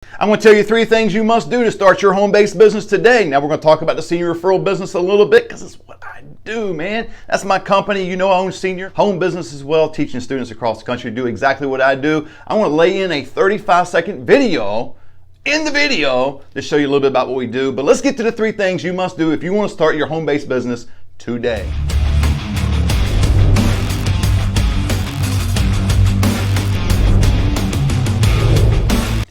I'm going to tell you 3 things you must do to start your home-based business today. Now we're going to talk about the Senior Referral Business a little bit because it's what I do, man. That's my company. You know, I own Senior Home Business as well, teaching students across the country to do exactly what I do. I want to lay in a 35-second video to show you a little bit about what we do. But let's get to the 3 things you must do if you want to start your home-based business today.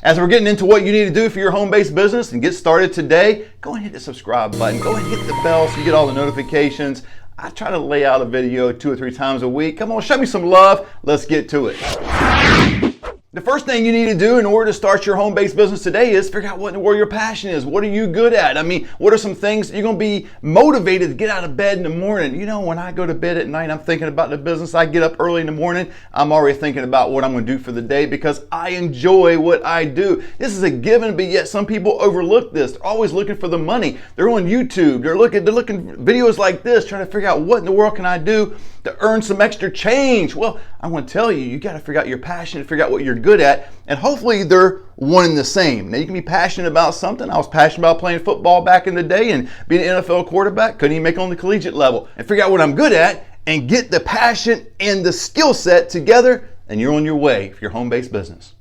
As we're getting into what you need to do for your home-based business and get started today, go and hit the subscribe button. Go and hit the bell so you get all the notifications. I try to lay out a video 2 or 3 times a week. Come on, show me some love. Let's get to it. The first thing you need to do in order to start your home-based business today is figure out where your passion is. What are you good at? I mean, what are some things you're going to be motivated to get out of bed in the morning? You know, when I go to bed at night, I'm thinking about the business. I get up early in the morning, I'm already thinking about what I'm going to do for the day because I enjoy what I do. This is a given, but yet some people overlook this. They're always looking for the money. They're on YouTube. They're looking videos like this, trying to figure out what in the world can I do to earn some extra change. Well, I want to tell you, you got to figure out your passion, figure out what you're good at, and hopefully they're one and the same. Now, you can be passionate about something. I was passionate about playing football back in the day and being an NFL quarterback. Couldn't even make it on the collegiate level. And figure out what I'm good at and get the passion and the skill set together, and you're on your way for your home-based business.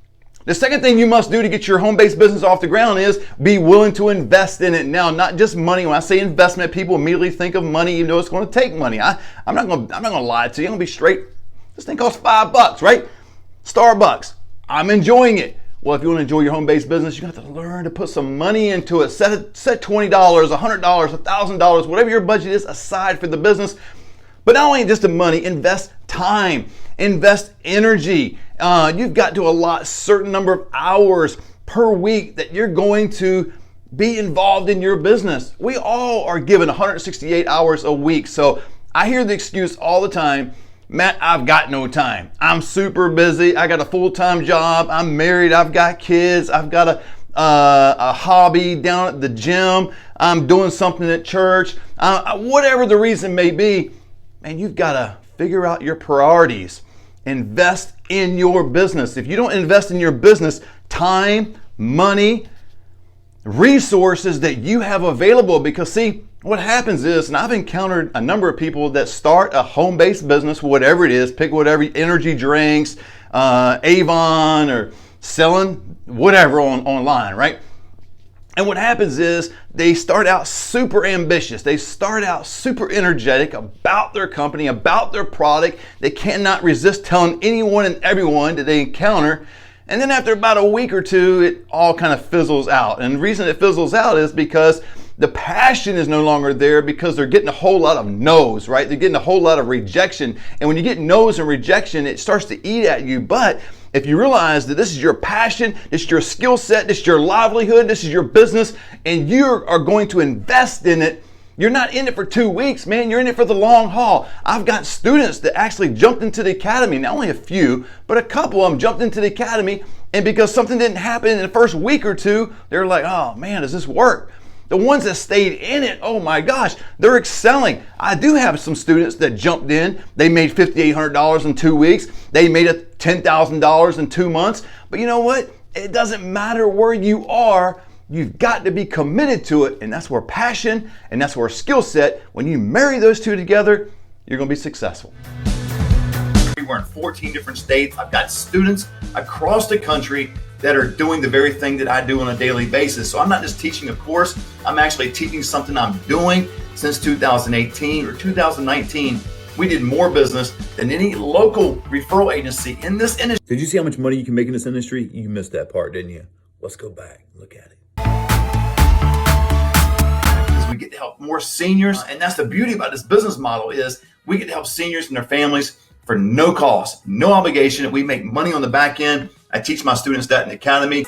The second thing you must do to get your home-based business off the ground is be willing to invest in it. Now, not just money. When I say investment, people immediately think of money, even though it's going to take money. I'm not going to lie to you. I'm going to be straight. This thing costs $5, right? Starbucks. I'm enjoying it. Well, if you want to enjoy your home-based business, you have to learn to put some money into it. Set $20, $100, $1,000, whatever your budget is aside for the business. But not only just the money, invest time, invest energy. You've got to allot a certain number of hours per week that you're going to be involved in your business. We all are given 168 hours a week. So I hear the excuse all the time, Matt, I've got no time. I'm super busy. I got a full-time job. I'm married. I've got kids. I've got a hobby down at the gym. I'm doing something at church. Whatever the reason may be, man, you've got to figure out your priorities. Invest in your business. If you don't invest in your business, time, money, resources that you have available, because see, what happens is, and I've encountered a number of people that start a home-based business, whatever it is, pick whatever, energy drinks, Avon, or selling whatever online, right? And what happens is they start out super ambitious. They start out super energetic about their company, about their product. They cannot resist telling anyone and everyone that they encounter. And then after about a week or 2, it all kind of fizzles out. And the reason it fizzles out is because the passion is no longer there because they're getting a whole lot of no's, right? They're getting a whole lot of rejection. And when you get no's and rejection, it starts to eat at you. But if you realize that this is your passion, this is your skill set, this is your livelihood, this is your business, and you are going to invest in it, you're not in it for 2 weeks, man. You're in it for the long haul. I've got students that actually jumped into the academy. Not only a few, but a couple of them jumped into the academy, and because something didn't happen in the first week or 2, they're like, oh man, does this work? The ones that stayed in it, oh my gosh, they're excelling. I do have some students that jumped in. They made $5,800 in 2 weeks. They made $10,000 in 2 months. But you know what? It doesn't matter where you are. You've got to be committed to it. And that's where passion and that's where skill set, when you marry those two together, you're going to be successful. We're in 14 different states. I've got students across the country that are doing the very thing that I do on a daily basis. So I'm not just teaching a course, I'm actually teaching something I'm doing. Since 2018 or 2019, we did more business than any local referral agency in this industry. Did you see how much money you can make in this industry? You missed that part, didn't you? Let's go back, look at it. Because we get to help more seniors, and that's the beauty about this business model is we get to help seniors and their families for no cost, no obligation. We make money on the back end. I teach my students that in the academy.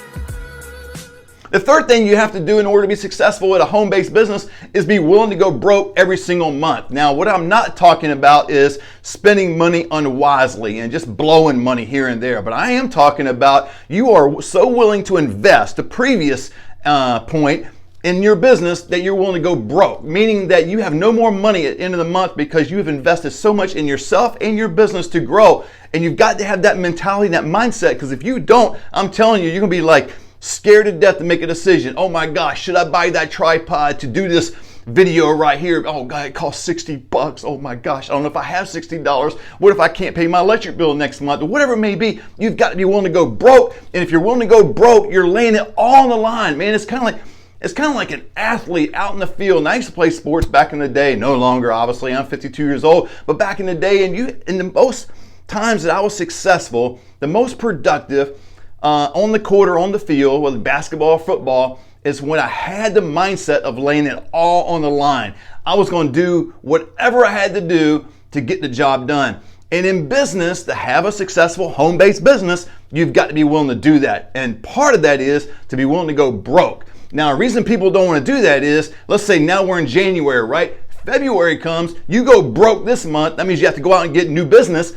The third thing you have to do in order to be successful at a home-based business is be willing to go broke every single month. Now, what I'm not talking about is spending money unwisely and just blowing money here and there, but I am talking about you are so willing to invest, the previous point, in your business that you're willing to go broke, meaning that you have no more money at the end of the month because you have invested so much in yourself and your business to grow. And you've got to have that mentality, that mindset, because if you don't, I'm telling you, you're going to be like scared to death to make a decision. Oh my gosh, should I buy that tripod to do this video right here? Oh God, it costs $60. Oh my gosh, I don't know if I have $60. What if I can't pay my electric bill next month? Or whatever it may be, you've got to be willing to go broke. And if you're willing to go broke, you're laying it all on the line, man. It's kind of like an athlete out in the field. And I used to play sports back in the day. No longer, obviously. I'm 52 years old. But back in the day, and the most times that I was successful, the most productive on the court or on the field, whether basketball or football, is when I had the mindset of laying it all on the line. I was going to do whatever I had to do to get the job done. And in business, to have a successful home-based business, you've got to be willing to do that. And part of that is to be willing to go broke. Now, the reason people don't want to do that is, let's say now we're in January, right? February comes, you go broke this month. That means you have to go out and get new business,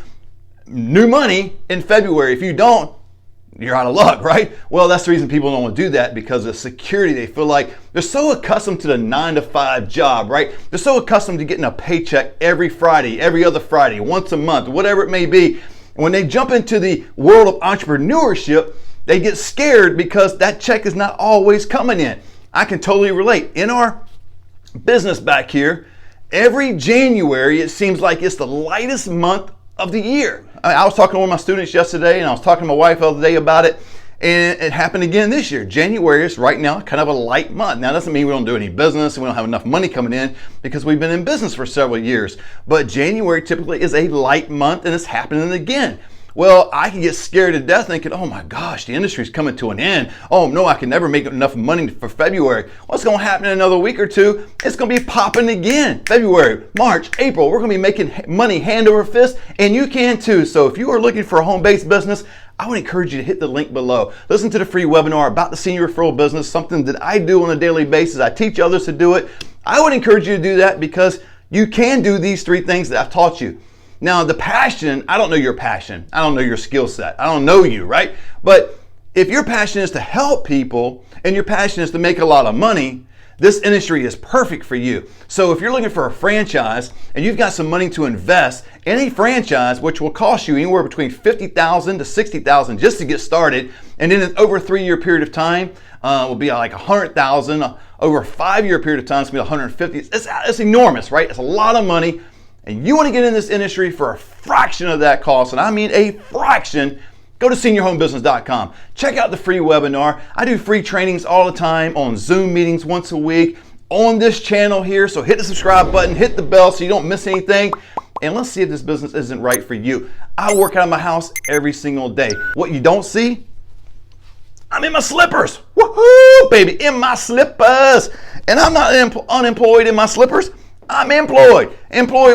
new money in February. If you don't, you're out of luck, right? Well, that's the reason people don't want to do that, because of security. They feel like they're so accustomed to the 9-to-5 job, right? They're so accustomed to getting a paycheck every Friday, every other Friday, once a month, whatever it may be. And when they jump into the world of entrepreneurship, they get scared because that check is not always coming in. I can totally relate. In our business back here, every January, it seems like it's the lightest month of the year. I was talking to one of my students yesterday, and I was talking to my wife the other day about it, and it happened again this year. January is right now kind of a light month. Now, that doesn't mean we don't do any business and we don't have enough money coming in, because we've been in business for several years. But January typically is a light month, and it's happening again. Well, I can get scared to death thinking, oh my gosh, the industry's coming to an end. Oh no, I can never make enough money for February. What's going to happen in another week or two? It's going to be popping again. February, March, April, we're going to be making money hand over fist, and you can too. So if you are looking for a home-based business, I would encourage you to hit the link below. Listen to the free webinar about the Senior Referral Business, something that I do on a daily basis. I teach others to do it. I would encourage you to do that, because you can do these 3 things that I've taught you. Now, the passion, I don't know your passion. I don't know your skill set. I don't know you, right? But if your passion is to help people and your passion is to make a lot of money, this industry is perfect for you. So if you're looking for a franchise and you've got some money to invest in a franchise, which will cost you anywhere between $50,000 to $60,000 just to get started, and then over a 3-year period of time will be like $100,000. Over a 5-year period of time, it's going to be $150,000. It's enormous, right? It's a lot of money. And you want to get in this industry for a fraction of that cost, and I mean a fraction, go to seniorhomebusiness.com. Check out the free webinar. I do free trainings all the time on Zoom meetings once a week on this channel here. So hit the subscribe button, hit the bell so you don't miss anything. And let's see if this business isn't right for you. I work out of my house every single day. What you don't see, I'm in my slippers. Woohoo, baby, in my slippers. And I'm not unemployed in my slippers. I'm employed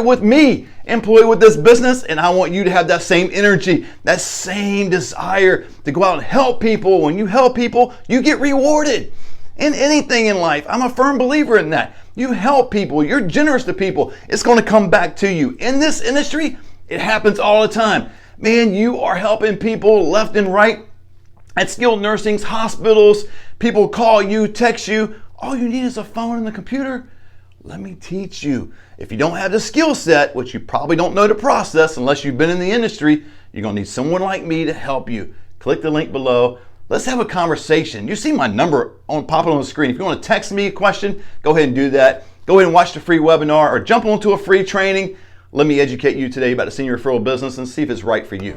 with me, employed with this business, and I want you to have that same energy, that same desire to go out and help people. When you help people, you get rewarded. In anything in life, I'm a firm believer in that. You help people, you're generous to people, it's going to come back to you. In this industry, it happens all the time. Man, you are helping people left and right at skilled nursings, hospitals. People call you, text you. All you need is a phone and a computer. Let me teach you. If you don't have the skill set, which you probably don't know the process unless you've been in the industry, you're going to need someone like me to help you. Click the link below. Let's have a conversation. You see my number popping on the screen. If you want to text me a question, go ahead and do that. Go ahead and watch the free webinar or jump onto a free training. Let me educate you today about the Senior Referral Business and see if it's right for you.